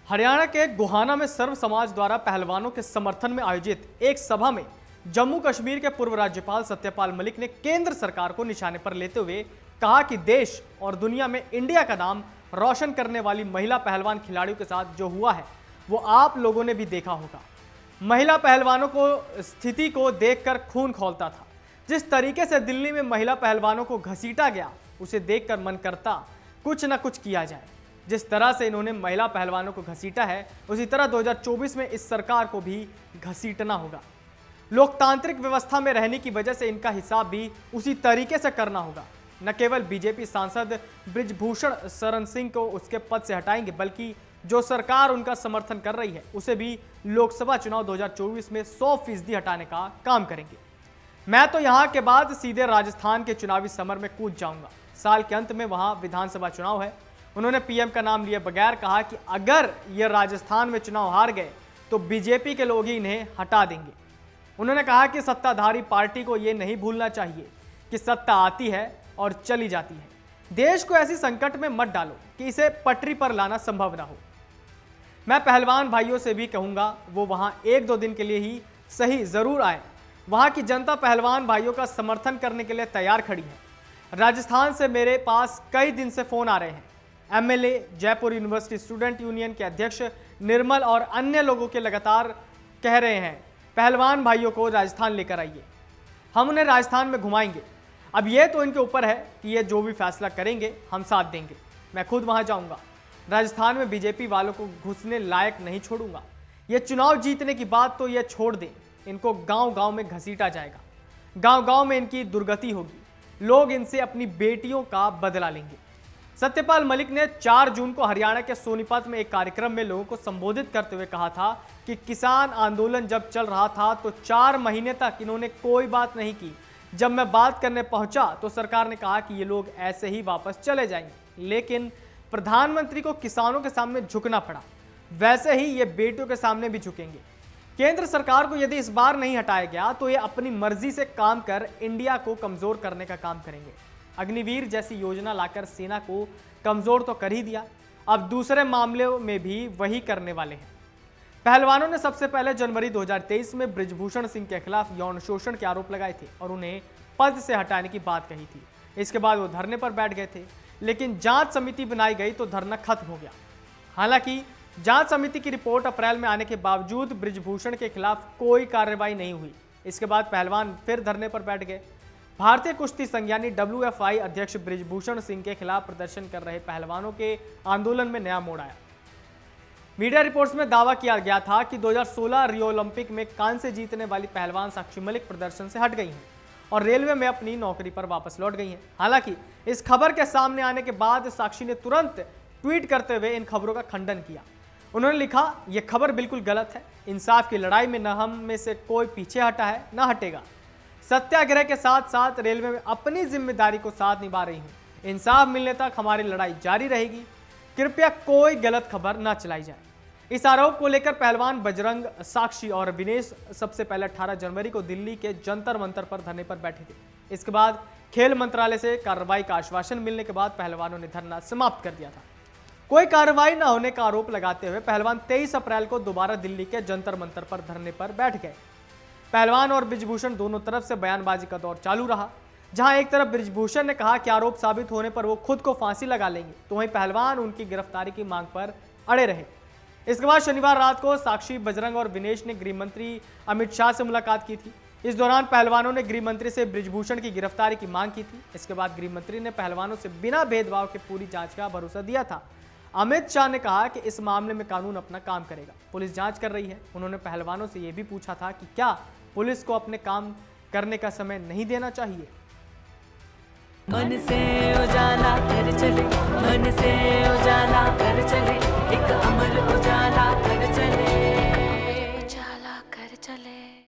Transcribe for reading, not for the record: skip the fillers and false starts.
हरियाणा के गोहाना में सर्व समाज द्वारा पहलवानों के समर्थन में आयोजित एक सभा में जम्मू कश्मीर के पूर्व राज्यपाल सत्यपाल मलिक ने केंद्र सरकार को निशाने पर लेते हुए कहा कि देश और दुनिया में इंडिया का नाम रोशन करने वाली महिला पहलवान खिलाड़ियों के साथ जो हुआ है वो आप लोगों ने भी देखा होगा। महिला पहलवानों को स्थिति को देखकर खून खौलता था। जिस तरीके से दिल्ली में महिला पहलवानों को घसीटा गया उसे देखकर मन करता कुछ न कुछ किया जाए। जिस तरह से इन्होंने महिला पहलवानों को घसीटा है उसी तरह 2024 में इस सरकार को भी घसीटना होगा। लोकतांत्रिक व्यवस्था में रहने की वजह से इनका हिसाब भी उसी तरीके से करना होगा। न केवल बीजेपी सांसद बृजभूषण शरण सिंह को उसके पद से हटाएंगे बल्कि जो सरकार उनका समर्थन कर रही है उसे भी लोकसभा चुनाव 2024 में 100% हटाने का काम करेंगे। मैं तो यहां के बाद सीधे राजस्थान के चुनावी समर में कूद जाऊंगा। साल के अंत में वहां विधानसभा चुनाव है। उन्होंने पीएम का नाम लिए बगैर कहा कि अगर ये राजस्थान में चुनाव हार गए तो बीजेपी के लोग ही इन्हें हटा देंगे। उन्होंने कहा कि सत्ताधारी पार्टी को ये नहीं भूलना चाहिए कि सत्ता आती है और चली जाती है। देश को ऐसी संकट में मत डालो कि इसे पटरी पर लाना संभव ना हो। मैं पहलवान भाइयों से भी कहूंगा वो वहां 1-2 दिन के लिए ही सही जरूर आए। वहां की जनता पहलवान भाइयों का समर्थन करने के लिए तैयार खड़ी है। राजस्थान से मेरे पास कई दिन से फोन आ रहे हैं। MLA, Jaipur university student union के अध्यक्ष निर्मल और अन्य लोगों के लगातार कह रहे हैं पहलवान भाइयों को राजस्थान लेकर आइए, हम उन्हें राजस्थान में घुमाएंगे। अब ये तो इनके ऊपर है कि ये जो भी फैसला करेंगे हम साथ देंगे। मैं खुद वहां जाऊंगा। राजस्थान में बीजेपी वालों को घुसने लायक नहीं छोड़ूंगा। ये चुनाव जीतने की बात तो ये छोड़ दें, इनको गांव-गांव में घसीटा जाएगा। गांव-गांव में इनकी दुर्गति होगी। लोग इनसे अपनी बेटियों का बदला लेंगे। सत्यपाल मलिक ने 4 जून को हरियाणा के सोनीपत में एक कार्यक्रम में लोगों को संबोधित करते हुए कहा था कि किसान आंदोलन जब चल रहा था तो 4 महीने तक इन्होंने कोई बात नहीं की। जब मैं बात करने पहुंचा तो सरकार ने कहा कि ये लोग ऐसे ही वापस चले जाएंगे, लेकिन प्रधानमंत्री को किसानों के सामने झुकना पड़ा। वैसे ही ये बेटियों के सामने भी झुकेंगे। केंद्र सरकार को यदि इस बार नहीं हटाया गया तो ये अपनी मर्जी से काम कर इंडिया को कमजोर करने का काम करेंगे। अग्निवीर जैसी योजना लाकर सेना को कमजोर तो कर ही दिया, अब दूसरे मामलों में भी वही करने वाले हैं। पहलवानों ने सबसे पहले जनवरी 2023 में बृजभूषण सिंह के खिलाफ यौन शोषण के आरोप लगाए थे और उन्हें पद से हटाने की बात कही थी। इसके बाद वो धरने पर बैठ गए थे, लेकिन जांच समिति बनाई गई तो धरना खत्म हो गया। हालांकि जांच समिति की रिपोर्ट अप्रैल में आने के बावजूद बृजभूषण के खिलाफ कोई कार्रवाई नहीं हुई। इसके बाद पहलवान फिर धरने पर बैठ गए। भारतीय कुश्ती संघ यानी WFI अध्यक्ष बृजभूषण सिंह के खिलाफ प्रदर्शन कर रहे पहलवानों के आंदोलन में नया मोड़ आया। मीडिया रिपोर्ट्स में दावा किया गया था कि 2016 रियो ओलंपिक में कांस्य जीतने वाली पहलवान साक्षी मलिक प्रदर्शन से हट गई हैं और रेलवे में अपनी नौकरी पर वापस लौट गई हैं। हालांकि इस खबर के सामने आने के बाद साक्षी ने तुरंत ट्वीट करते हुए इन खबरों का खंडन किया। उन्होंने लिखा, यह खबर बिल्कुल गलत है। इंसाफ की लड़ाई में न हम में से कोई पीछे हटा है न हटेगा। सत्याग्रह के साथ साथ रेलवे में अपनी जिम्मेदारी को साथ निभा रही हूं। इंसाफ मिलने तक हमारी लड़ाई जारी रहेगी। कृपया कोई गलत खबर न चलाई जाए। इस आरोप को लेकर पहलवान बजरंग, साक्षी और विनेश सबसे पहले 18 जनवरी को दिल्ली के जंतर मंतर पर धरने पर बैठे थे। इसके बाद खेल मंत्रालय से कार्रवाई का आश्वासन मिलने के बाद पहलवानों ने धरना समाप्त कर दिया था। कोई कार्रवाई न होने का आरोप लगाते हुए पहलवान 23 अप्रैल को दोबारा दिल्ली के जंतर मंतर पर धरने पर बैठ गए। पहलवान और बृजभूषण दोनों तरफ से बयानबाजी का दौर चालू रहा। जहां एक तरफ बृजभूषण ने कहा कि आरोप साबित होने पर वो खुद को फांसी लगा लेंगे, तो वहीं पहलवान उनकी गिरफ्तारी की मांग पर अड़े रहे। इसके बाद शनिवार रात को साक्षी, बजरंग और विनेश ने गृह मंत्री अमित शाह से मुलाकात की थी। इस दौरान पहलवानों ने गृह मंत्री से बृजभूषण की गिरफ्तारी की मांग की थी। इसके बाद गृह मंत्री ने पहलवानों से बिना भेदभाव के पूरी जांच का भरोसा दिया था। अमित शाह ने कहा कि इस मामले में कानून अपना काम करेगा, पुलिस जांच कर रही है। उन्होंने पहलवानों से यह भी पूछा था कि क्या पुलिस को अपने काम करने का समय नहीं देना चाहिए। मन से उजाला कर चले, मन से उजाला कर चले।